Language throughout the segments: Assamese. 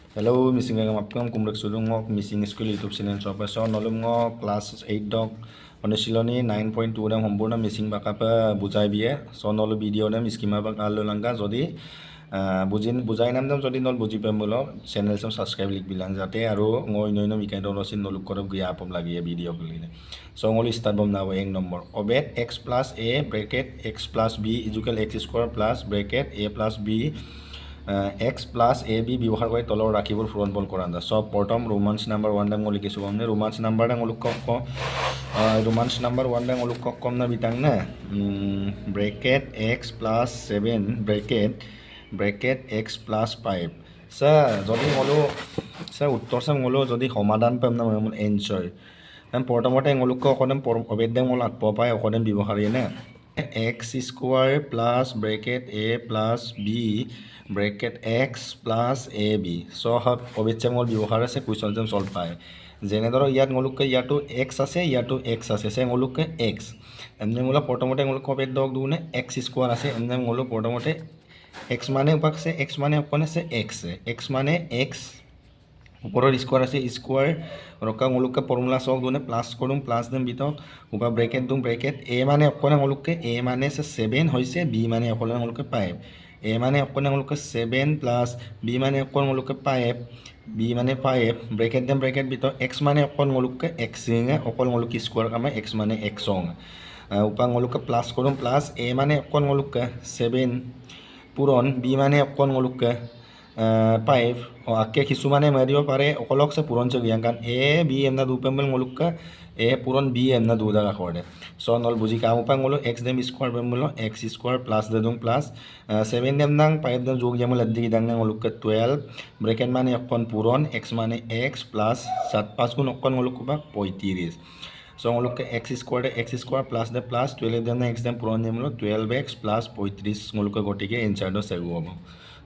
Hello, missing ang apkang kumrek sulungok missing school YouTube channel so so nolungok class 8 dog onesiloni 9.2 dam সম্পূর্ণ মিসিং বাকাপা বুজাই বিয়ে so নল ভিডিও নাম স্কিমা বাক আলো লঙ্কা যদি বুজাই নাম দাম যদি নল বুজি পাম বলো চ্যানেল সব সাবস্ক্রাইব লিখ বিলাং যাতে আৰু মই নইনো মিকাই দৰসিন নলুক কৰব গিয়া আপম লাগিয়ে ভিডিও গলিনে so ngol start bom na এক number obet x plus a bracket x plus b equal x square plus bracket a plus b x plus a b ব্যৱহাৰ কৰি তলৰ ৰাখিবোৰ পূৰণ বল কৰা না সব প্ৰথম ৰোমান্স নাম্বাৰ 1 ডাং লিখিছো আমনে ৰোমান্স নাম্বাৰ ডাং লুক ৰোমান্স নাম্বাৰ 1 ডাং লুক কম না বিটাং না bracket x plus 7 bracket x plus 5 সা যদি হলো সা উত্তৰ সা হলো যদি সমাধান পাম না মই এনসাৰ আমি প্ৰথমতে লুক অকদম অবেদ ডাং মল আতপ পাই অকদম ব্যৱহাৰী না x square plus bracket a plus b bracket x plus ab so হক অবিচ্ছেমল ব্যৱহাৰ আছে কুৱেশ্যন যেন সলভ পায় যেনে ধৰ ইয়াত ngolukকে ইয়াটো x আছে ইয়াটো x আছে সে ngolukকে x এমনে মোলা প্ৰথমতে ngolukকে অবেদ দক দুনে x স্কয়াৰ আছে এমনে ngoluk প্ৰথমতে x মানে উপাকছে x মানে অকনে আছে x মানে x উপৰৰ স্কয়াৰ আছে স্কয়াৰ ৰকা ngolukকে ফৰ্মুলা সক দুনে প্লাস কৰিম প্লাস দেম বিতক উপা ব্ৰেকেট দুম ব্ৰেকেট a মানে অকনে ngolukকে a মানে 7 হৈছে b মানে অকলে ngolukকে 5 a মানে অকনে ngolukকে 7 প্লাস b মানে অকনে ngolukকে 5 b মানে 5 ব্ৰেকেট দেম ব্ৰেকেট বিতক x মানে অকনে ngolukকে x ঙে অকল ngolukকে স্কয়াৰ কামে x মানে x ং উপা ngolukকে প্লাস কৰিম প্লাস a মানে অকনে ngolukকে 7 পূৰণ b মানে অকনে ngolukকে 5 আকে কিছুমানে মাৰিব পাৰে অকলক সে পূৰণ যে জ্ঞান a b এমনা দুপেমল ngolukka a পূৰণ b এমনা দুদা ৰাখৰে সো নল বুজি কাম উপা ngolo x দেম স্কয়াৰ বেমল x স্কয়াৰ প্লাস দেদুম প্লাস 7 দেম নাং 5 দেম যোগ ইয়ামল আদি দাং নাং ngolukka 12 ব্ৰেকেট মানে অকন পূৰণ x মানে x প্লাস 7 5 গুণ অকন ngolukka 35 so ngolukka x square plus দে প্লাস 12 দেম x দেম পূৰণ দেমল 12x প্লাস 35 ngolukka গটিকে এনসাৰ দ সেগু হ'ব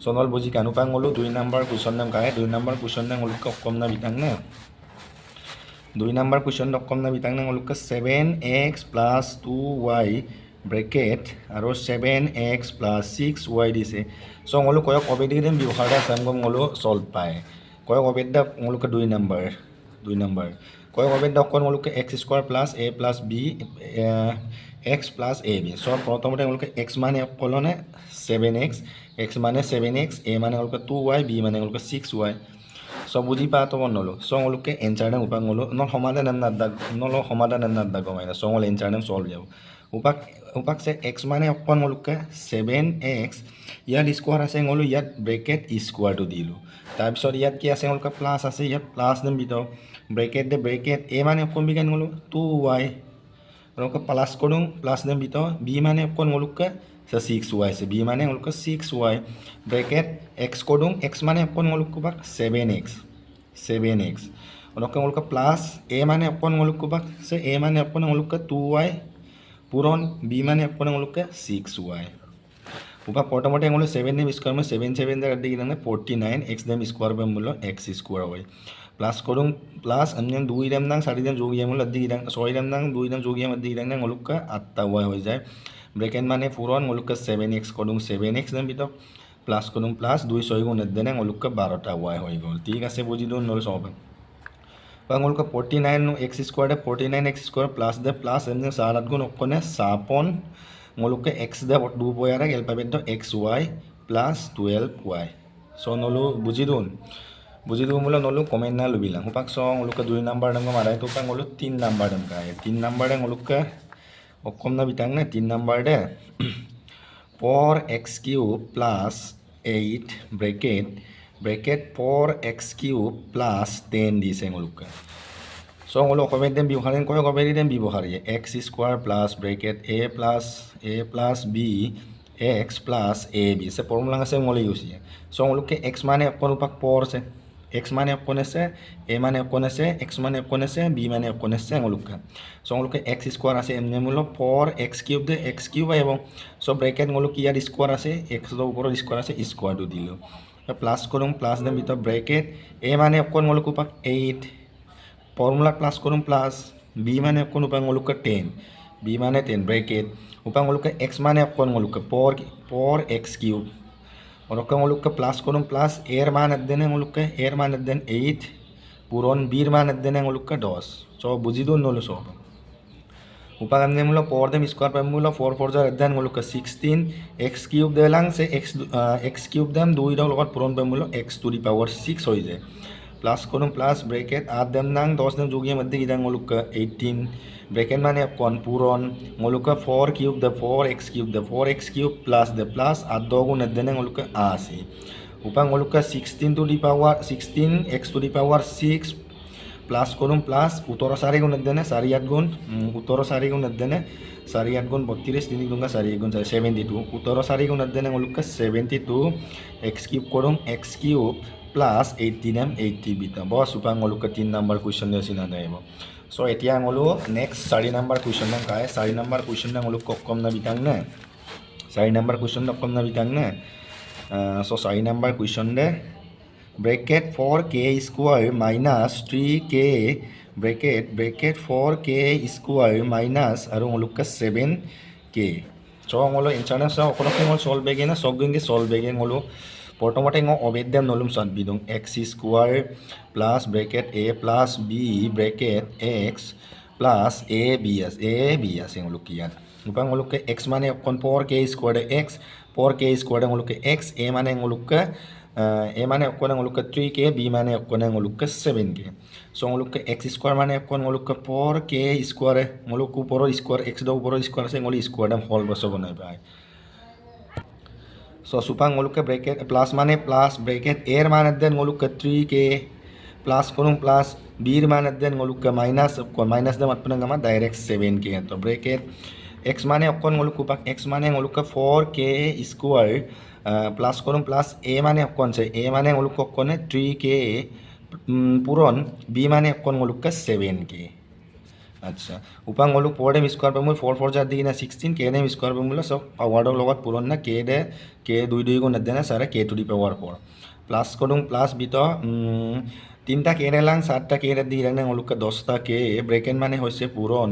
সোনল বুজি কানু পাং গলো 2 নাম্বার কোশ্চন নাম কায় 2 নাম্বার কোশ্চন নাম লুক কম না বিতাং না 2 নাম্বার কোশ্চন কম না বিতাং না look 7x plus 2y bracket আৰু 7x plus 6y দিছে সো গলো কয় কবেদি দেম ব্যৱহাৰটা সাম গম গলো সলভ পায় কয় কবেদা গলুক 2 নাম্বার কয় কবেদা কোন গলুক x square plus a plus b x plus ab so প্ৰথমতে গলুক x মানে কলনে 7x x মানে 7x a মানে গলুক 2y b মানে গলুক 6y সো বুজি পা তো নলো সো গলুক এনসার নাম উপাং গলো ন সমাধান নাম না গমাইনা সো গল এনসার নাম সলভ যাব উপাক সে x মানে অকন গলুক 7x ইয়াত স্কয়াৰ আছে গলো ইয়াত ব্ৰেকেট স্কয়াৰ টু দিলো তাৰ পিছত ইয়াত কি আছে গলুক প্লাস আছে ইয়াত প্লাস দেম বিত ব্ৰেকেট দে ব্ৰেকেট a মানে অকন বিগান গলো 2y গলুক প্লাস করুম প্লাস দেম বিত b মানে অকন গলুক 6y আছে b মানে গলুক 6y ব্ৰেকেট x করুম x মানে অকন গলুক 7x গলুক প্লাস a মানে অকন গলুক সে a মানে অকন গলুক 2y পূরণ b মানে অকন গলুক 6y উপা প্রথমতে গলো 7 দেম স্কয়ার মে 7 7 দা দি গনে 49 x দেম স্কয়ার বেম বলো x স্কয়ার হয় প্লাস করুম প্লাস আমনে 2 দেম নাং 4 দেম যোগ ইয়ামল দি গিদাং 6 দেম নাং 2 দেম যোগ ইয়াম দি গিদাং না গলুক 8y হৈ যায় ব্রেকেট মানে পূরণ গলুক 7x করুম 7x দেম বিত প্লাস করুম প্লাস 2 6 গুণ দেনে গলুক 12টা y হৈ গল ঠিক আছে বুজি দন নল সব গলুক 49 x square 49x square plus দে প্লাস এমনে 7 গুণ অকনে 56 ngoluk x da 2 boyara alphabet do xy plus 12y so nolu buji dun mula nolu comment na lubila hupak so ngoluk 2 number dam marai to pang ngoluk 3 number dam ka 3 number de ngoluk okom na bitang na 3 number de 4x cube plus 8 bracket 4x cube plus 10 di se ngoluk so ngolo comment dem biwharin koy koberi dem biwhari x square plus bracket a plus b x plus ab se formula ase ngolo use so ngolo ke x mane kon upak por se x mane kon ase a mane kon ase x mane kon ase b mane kon ase ngolo ka so ngolo ke x square ase emne mulo 4x cube de x cube এবং so bracket ngolo ki yar square ase x do upor square ase square do dilo plus korum plus dem bitor bracket a mane kon ngolo upak 8 formula plus করুম প্লাস b মানে কোন উপাং গলুক 10 b মানে 10 ব্রেকেট উপাং গলুক x মানে কোন গলুক 4x কিউব ওরকম ওলুকে প্লাস করুন প্লাস এর মান এদেনে ওলুকে এর মান এদেন 8 পূরণ বির মান এদেনে ওলুকে 10 সব বুঝি দূর নলো সব উপাদান মূল্য পর দেম স্কোয়ার পাই মূল্য 4 4 jar এদেন ওলুকে 16 x কিউব দেলাং সে x কিউব দেম 2 র লগত পূরণ পাই মূল্য x টু দি পাওয়ার 6 হয়ে যায় প্লাস করুন প্লাস ব্রেকেট 8 দেম নাং 10 দেম যোগিয়ে মধ্যে গিদাং ওলুকে 18 ব্রেকেট মানে কোন পূরণ ওলুকে 4 কিউব দে 4x কিউব দে 4x কিউব প্লাস দে প্লাস 8 দগুণ এদেনে ওলুকে 80 upang ওলুকে 16 to the power 16 x to the power 6 plus করুন প্লাস 17 4 গুণ এদেনে 4 8 গুণ 17 4 গুণ এদেনে 4 8 গুণ 32 3 গুণ 4 গুণ 72 17 4 গুণ এদেনে ওলুকে 72 x কিউব করুন x কিউব প্লাস 18m 80 বিটা বস upang ওলুকে 3 নাম্বার কোয়েশ্চন দেছি না দেব সো এতিয়া আঙলো নেক্সট 4 নাম্বার কোয়েশ্চন নাম কায় 4 নাম্বার কোয়েশ্চন নাম ওলুক কম না বিটাং না 4 নাম্বার কোয়েশ্চন কম না বিটাং না সো 4 নাম্বার কোয়েশ্চন দে bracket 4k square minus 3k bracket 4k square minus আৰু ওলুকে 7k সো আঙলো এনসার সো অকনকে মল সলভ বেগে না সব গঙ্গে সলভ বেগে আঙলো প্রথমতে অবেদ দেম নলুম সাত বিদং x square plus bracket a plus b bracket x plus a b আছে ওলুক ইয়াত উপাং ওলুকে x মানে অকন পর k স্কোয়ার x পর k স্কোয়ার ওলুকে x a মানে ওলুকে a মানে অকন ওলুকে 3k b মানে অকন ওলুকে 7k সো ওলুকে x স্কোয়ার মানে অকন ওলুকে পর k স্কোয়ার ওলুক উপর স্কোয়ার x দ উপর স্কোয়ার আছে ওলি স্কোয়ার দাম হল বস বনাই পায় সো সুপাং ওলুকে ব্রেকেট প্লাস মানে প্লাস ব্রেকেট এর মান দেন ওলুকে 3k প্লাস করুন প্লাস বির মান দেন ওলুকে মাইনাস দেম আপনা গামা ডাইরেক্ট 7k তো ব্রেকেট x মানে অকন ওলুক উপাক x মানে ওলুকে 4k স্কোয়ার প্লাস করুন প্লাস a মানে অকন সে a মানে ওলুক অকনে 3k পূরণ b মানে অকন ওলুকে 7k আচ্ছা উপাং ওলুক পর দেম স্কোয়ার পামুল 4 4 jar দিনা 16 k দেম স্কোয়ার পামুল সব পাওয়াৰৰ লগত পূরণ না k দে k 2 2 গুণ দেনা সারে k to the power 4 plus করুন প্লাস বিত তিনটা k রেলাং সাতটা k রে দি রাং ওলুকে 10টা k ব্রেকেট মানে হইছে পূরণ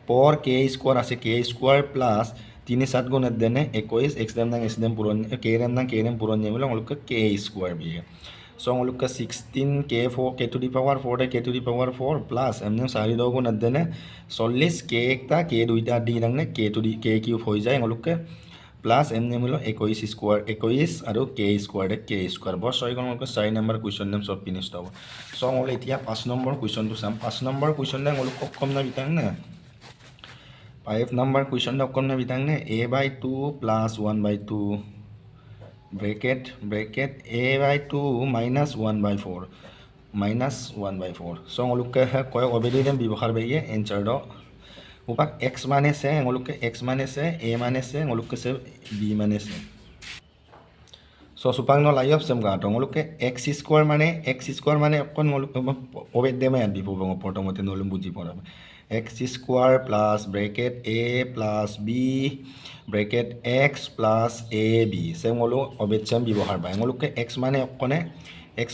পর k স্কোয়ার আছে k স্কোয়ার প্লাস 3 7 গুণ দেনে 21 x দেম নাং s দেম পূরণ k রেম নাং k রেম পূরণ নিমিল ওলুকে k স্কোয়ার বিয়ে সো ওলুকে 16 k 4 k to the power 4 k to the power 4 plus এমনি 4 দ গুণ দেনে 40 k একটা k দুইটা দি রাং k to the k cube হয়ে যায় ওলুকে প্লাস এমনি মিলো 21 স্কোয়ার 21 আৰু k স্কোয়ার k স্কোয়ার বস হয় কোন 4 নাম্বার কোয়েশ্চন নাম সব ফিনিশ হ'ব সো আমলে এতিয়া 5 নম্বৰ কোয়েশ্চনটো চাম 5 নম্বৰ কোয়েশ্চন নাম ওলুক কম না বিটাং না 5 নাম্বার কোয়েশ্চন কম না বিটাং না a/2 plus 1/2 bracket a/2 minus 1/4 so ওলুকে কয় অবেদিদেম ব্যৱহাৰ বেয়ে এনসার দ উপাক x মানে সে ওলুকে x মানে সে a মানে সে ওলুকে সে b মানে সে সো সুপাং ন লাই অফ সেম গাটো ওলুকে x স্কোয়ার মানে অকন ওলুক অবেদ দেম ইয়াত দিব প্ৰথমতে নলুম বুজি পৰাব x square plus bracket a plus b bracket x plus a b same ওলো অবেদ সেম ব্যৱহাৰ পায় ওলুকে x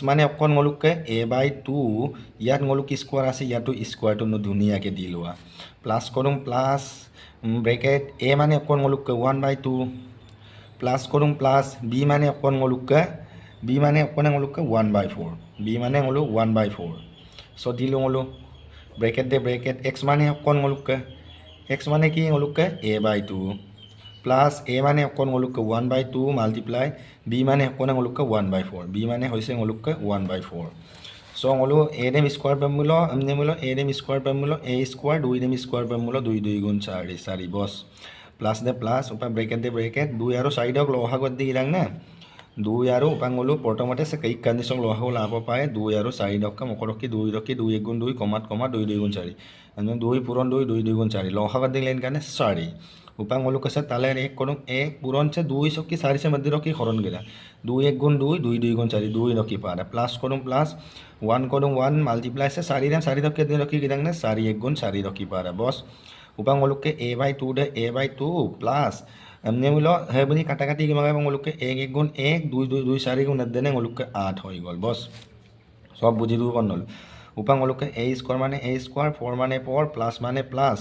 মানে অকন ওলুকে a/2 ইয়াত ওলুক স্কোয়ার আছে ইয়াতো স্কোয়ারটো ধুনীয়াকৈ দি লোৱা প্লাস করুন প্লাস ব্রেকেট a মানে অকন ওলুকে 1/2 প্লাস করুন প্লাস b মানে অকন ওলুকে 1/4 b মানে ওলো 1/4 সো দিলো ওলো ব্রেকেট দে ব্রেকেট x মানে অকন ওলুকে x মানে কি ওলুকে a/2 প্লাস a মানে অকন ওলুকে 1/2 মাল্টিপ্লাই b মানে অকন ওলুকে 1/4 b মানে হৈছে ওলুকে 1/4 সো ওলো a দেম স্কোয়ার পামুল এমনি মূল a দেম স্কোয়ার পামুল a স্কোয়ার 2 দেম স্কোয়ার পামুল 2 2 গুণ 4 4 বস প্লাস দে প্লাস উপা ব্রেকেট দে ব্রেকেট 2 আৰু 4 দক লহাগত দি ইৰাং না 2 আৰু উপাং ওলো প্ৰথমতে সে কেই কন্ডিশন লহাও লাভ পায় 2 আৰু 4 দক মকৰকি 2 ৰকি 2 1 গুণ 2 কমাত 2 2 গুণ 4 মানে 2 পূরণ 2 2 2 গুণ 4 লহাগত দিলেন কাৰণে 4 উপাং ওলো কছে তালে 1 করুন 1 পূরণ সে 2 সকি 4 সে মধ্যে রকি হরণ গেলা 2 1 গুণ 2 2 2 গুণ 4 2 রকি পারে প্লাস করুন প্লাস 1 করুন 1 মাল্টিপ্লাই সে 4 দাম 4 রকি দিন রকি গিদাং না 4 1 গুণ 4 রকি পারে বস উপাং ওলোকে a/2 দে a/2 প্লাস এমনি মিলো হে বনি কাটাকাটি কিমাগে ওলোকে 1 1 গুণ 1 2 2 2 4 গুণ দেনে ওলোকে 8 হৈ গল বস সব বুঝি দিব নল উপাং ওলোকে a স্কোয়ার মানে a স্কোয়ার 4 মানে 4 প্লাস মানে প্লাস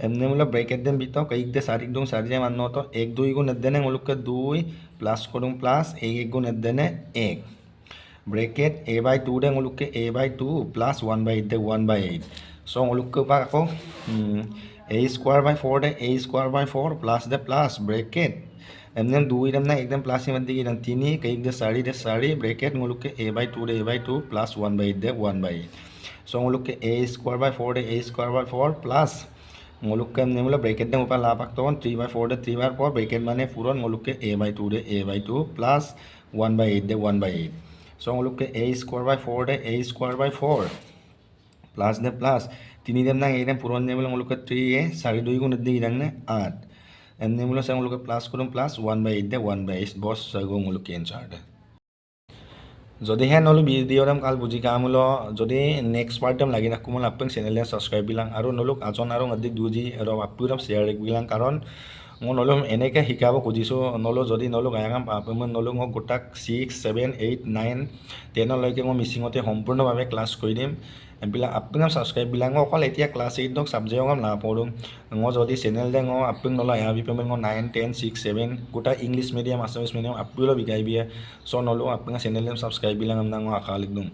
এমনি মোলা ব্রেকেট দেন বিতো এক দে সারি দুং সারি যায় মানো তো 1 2 গুণ এদেনে মোলকে 2 প্লাস করুং প্লাস 1 গুণ এদেনে 1 ব্রেকেট a by 2 দে মোলকে a by 2 প্লাস 1 by 8 দে 1 by 8 সো মোলকে পা আকৌ a square by 4 দে a square by 4 প্লাস দে প্লাস ব্রেকেট এমনি 2 এমনি একদম প্লাস ইমান দিকে 3 এক দে সারি ব্রেকেট মোলকে a by 2 দে a by 2 প্লাস 1 by 8 দে 1 by 8 সো মোলকে a square by 4 দে a square by 4 প্লাস মোলকে এমনি মোলা ব্রেকেট দে উপা লা পাক তখন 3 by 4 দে 3 by 4 ব্রেকেট মানে পুরন মোলকে a by 2 দে a by 2 প্লাস 1 by 8 দে 1 by 8 সো মোলকে a square by 4 দে a square by 4 প্লাস দে প্লাস 3 দেম না এইদে পুরন দে মোলকে 3a 4 2 গুণ দি ইদাং নে 8 এমনি মোলা সে মোলকে প্লাস করুম প্লাস 1 by 8 দে 1 by 8 বস সগো মোলকে এনসার দে যদিহে নলো ভিডিও দাম কাল বুজি কামলো যদি নেক্সট পার্ট দাম লাগি নাকো মল আপং চ্যানেলে সাবস্ক্রাইব বিলাং আৰু নলুক আজন আৰু অধিক দুজি আৰু আপু দাম শেয়াৰ বিলাং কাৰণ মই নলো এনেকে শিকাব খুজিছো নলো যদি নলো গায়াম আপম নলো মই গোটাক 6 7 8 9 10 লৈকে মই মিচিংতে সম্পূৰ্ণভাৱে ক্লাস কৰি দিম এবিলা আপং সাবস্ক্রাইব বিলাং অকল এতিয়া ক্লাস 8 দক সাবজেক্ট গম না পড়ুম মই যদি চ্যানেল দে মই আপং নলো আ বি পেমেন্ট 9 10 6 7 গোটা ইংলিশ মিডিয়াম আসামিস মিডিয়াম আপুলো বিকাই বিয়া সো নলো আপং চ্যানেল সাবস্ক্রাইব বিলাং আমনা আশা লিখদুম